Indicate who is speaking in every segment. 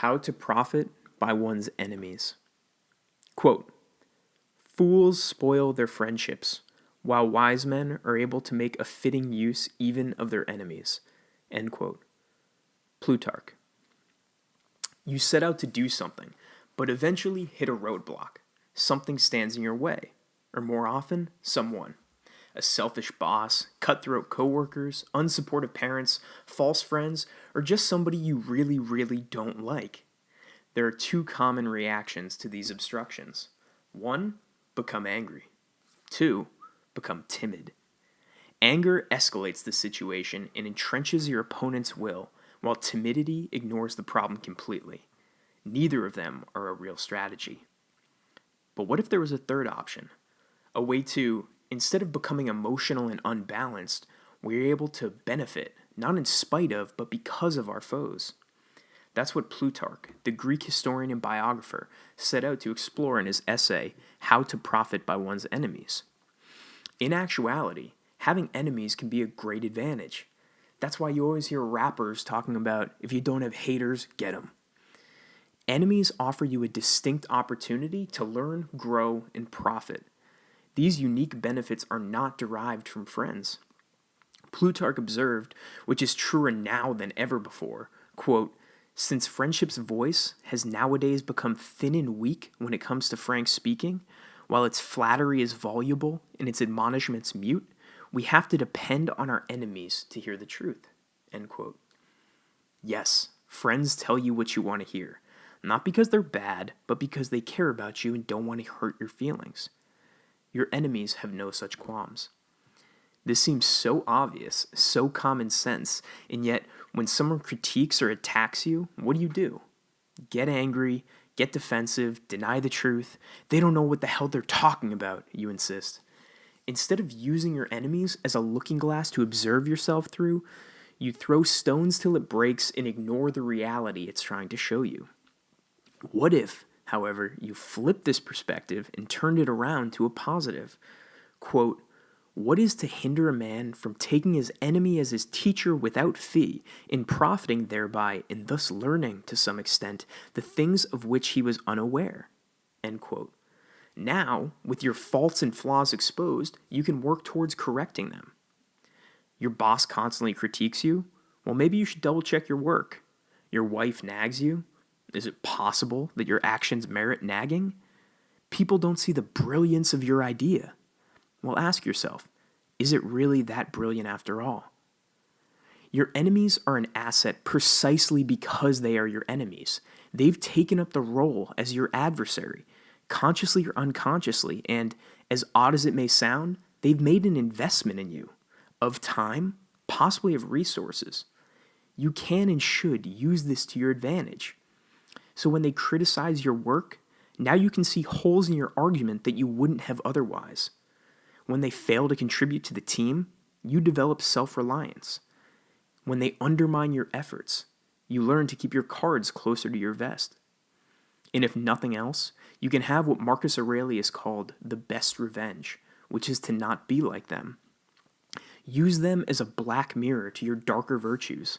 Speaker 1: How to Profit by One's Enemies. Quote, "Fools spoil their friendships, while wise men are able to make a fitting use even of their enemies." End quote. Plutarch. You set out to do something, but eventually hit a roadblock. Something stands in your way, or more often, someone. A selfish boss, cutthroat coworkers, unsupportive parents, false friends, or just somebody you really, really don't like. There are two common reactions to these obstructions. 1, become angry. 2, become timid. Anger escalates the situation and entrenches your opponent's will, while timidity ignores the problem completely. Neither of them are a real strategy. But what if there was a third option? A way to, instead of becoming emotional and unbalanced, we're able to benefit, not in spite of, but because of our foes. That's what Plutarch, the Greek historian and biographer, set out to explore in his essay, How to Profit by One's Enemies. In actuality, having enemies can be a great advantage. That's why you always hear rappers talking about, if you don't have haters, get them. Enemies offer you a distinct opportunity to learn, grow, and profit. These unique benefits are not derived from friends. Plutarch observed, which is truer now than ever before, quote, "Since friendship's voice has nowadays become thin and weak when it comes to frank speaking, while its flattery is voluble and its admonishments mute, we have to depend on our enemies to hear the truth." End quote. Yes, friends tell you what you want to hear, not because they're bad, but because they care about you and don't want to hurt your feelings. Your enemies have no such qualms. This seems so obvious, so common sense, and yet when someone critiques or attacks you, what do? Get angry, get defensive, deny the truth. They don't know what the hell they're talking about, you insist. Instead of using your enemies as a looking glass to observe yourself through, you throw stones till it breaks and ignore the reality it's trying to show you. What if, however, you flip this perspective and turned it around to a positive? Quote, "What is to hinder a man from taking his enemy as his teacher without fee, and profiting thereby, and thus learning, to some extent, the things of which he was unaware?" End quote. Now, with your faults and flaws exposed, you can work towards correcting them. Your boss constantly critiques you? Well, maybe you should double check your work. Your wife nags you? Is it possible that your actions merit nagging? People don't see the brilliance of your idea. Well, ask yourself, is it really that brilliant after all? Your enemies are an asset precisely because they are your enemies. They've taken up the role as your adversary, consciously or unconsciously, and as odd as it may sound, they've made an investment in you, of time, possibly of resources. You can and should use this to your advantage. So when they criticize your work, now you can see holes in your argument that you wouldn't have otherwise. When they fail to contribute to the team, you develop self-reliance. When they undermine your efforts, you learn to keep your cards closer to your vest. And if nothing else, you can have what Marcus Aurelius called the best revenge, which is to not be like them. Use them as a black mirror to your darker virtues,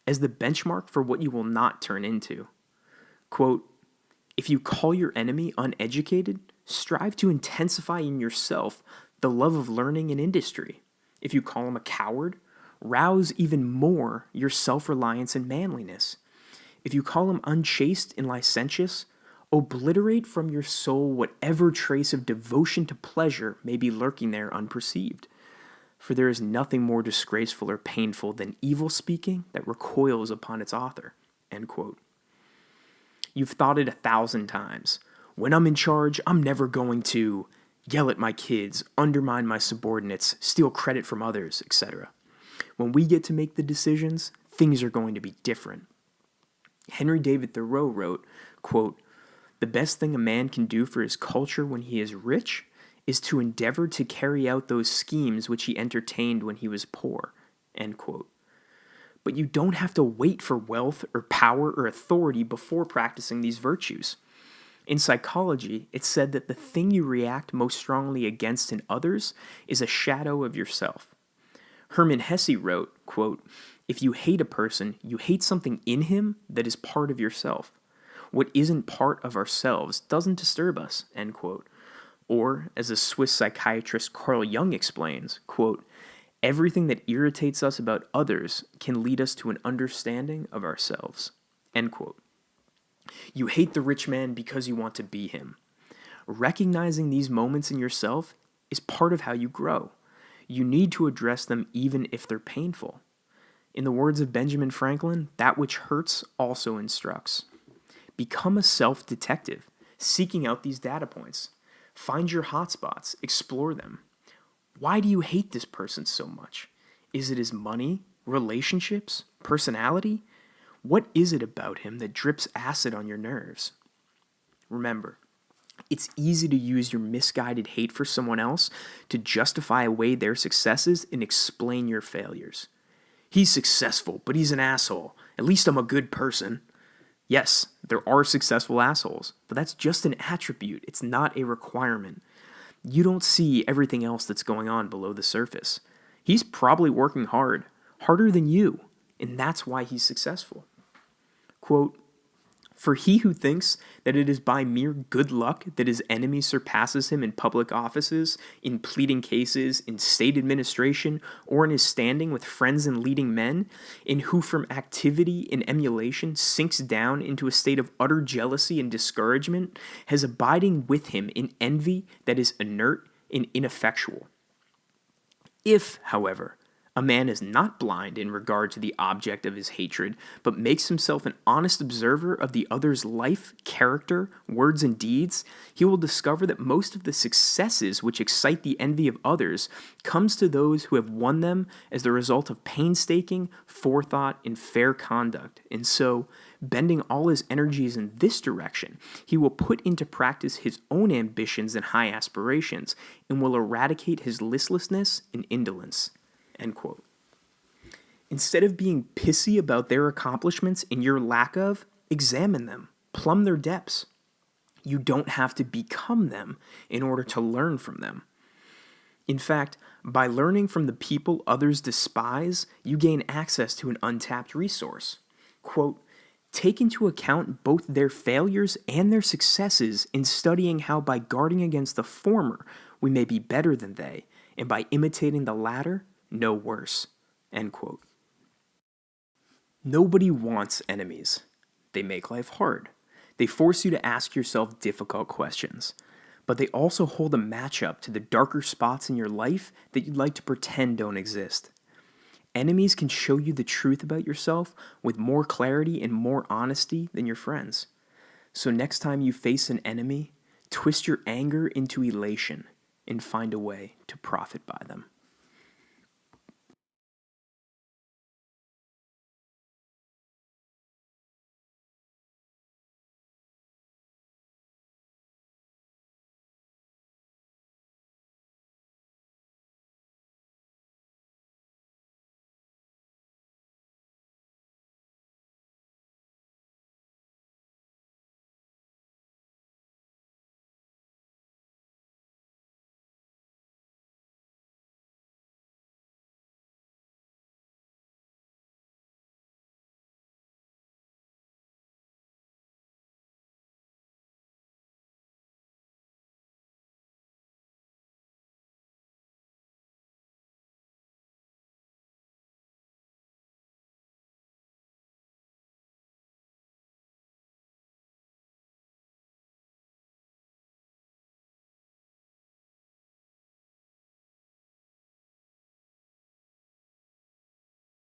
Speaker 1: as the benchmark for what you will not turn into. Quote, "If you call your enemy uneducated, strive to intensify in yourself the love of learning and industry. If you call him a coward, rouse even more your self-reliance and manliness. If you call him unchaste and licentious, obliterate from your soul whatever trace of devotion to pleasure may be lurking there unperceived. For there is nothing more disgraceful or painful than evil speaking that recoils upon its author." End quote. You've thought it 1,000 times. When I'm in charge, I'm never going to yell at my kids, undermine my subordinates, steal credit from others, etc. When we get to make the decisions, things are going to be different. Henry David Thoreau wrote, quote, "The best thing a man can do for his culture when he is rich is to endeavor to carry out those schemes which he entertained when he was poor." End quote. But you don't have to wait for wealth or power or authority before practicing these virtues. In psychology, it's said that the thing you react most strongly against in others is a shadow of yourself. Hermann Hesse wrote, quote, "If you hate a person, you hate something in him that is part of yourself." What isn't part of ourselves doesn't disturb us, end quote. Or, as the Swiss psychiatrist Carl Jung explains, quote, everything that irritates us about others can lead us to an understanding of ourselves, end quote. You hate the rich man because you want to be him. Recognizing these moments in yourself is part of how you grow. You need to address them even if they're painful. In the words of Benjamin Franklin, that which hurts also instructs. Become a self-detective, seeking out these data points. Find your hotspots, explore them. Why do you hate this person so much? Is it his money, relationships, personality? What is it about him that drips acid on your nerves? Remember, it's easy to use your misguided hate for someone else to justify away their successes and explain your failures. He's successful, but he's an asshole. At least I'm a good person. Yes, there are successful assholes, but that's just an attribute. It's not a requirement. You don't see everything else that's going on below the surface. He's probably working hard, harder than you, and that's why he's successful. Quote, for he who thinks that it is by mere good luck that his enemy surpasses him in public offices, in pleading cases, in state administration, or in his standing with friends and leading men, and who from activity and emulation sinks down into a state of utter jealousy and discouragement, has abiding with him in envy that is inert and ineffectual. If, however, a man is not blind in regard to the object of his hatred, but makes himself an honest observer of the other's life, character, words, and deeds, he will discover that most of the successes which excite the envy of others comes to those who have won them as the result of painstaking, forethought, and fair conduct. And so, bending all his energies in this direction, he will put into practice his own ambitions and high aspirations, and will eradicate his listlessness and indolence. End quote. Instead of being pissy about their accomplishments and your lack of, examine them, plumb their depths. You don't have to become them in order to learn from them. In fact, by learning from the people others despise, you gain access to an untapped resource. Quote, take into account both their failures and their successes in studying how by guarding against the former, we may be better than they, and by imitating the latter, no worse. End quote. Nobody wants enemies. They make life hard. They force you to ask yourself difficult questions. But they also hold a matchup to the darker spots in your life that you'd like to pretend don't exist. Enemies can show you the truth about yourself with more clarity and more honesty than your friends. So next time you face an enemy, twist your anger into elation and find a way to profit by them.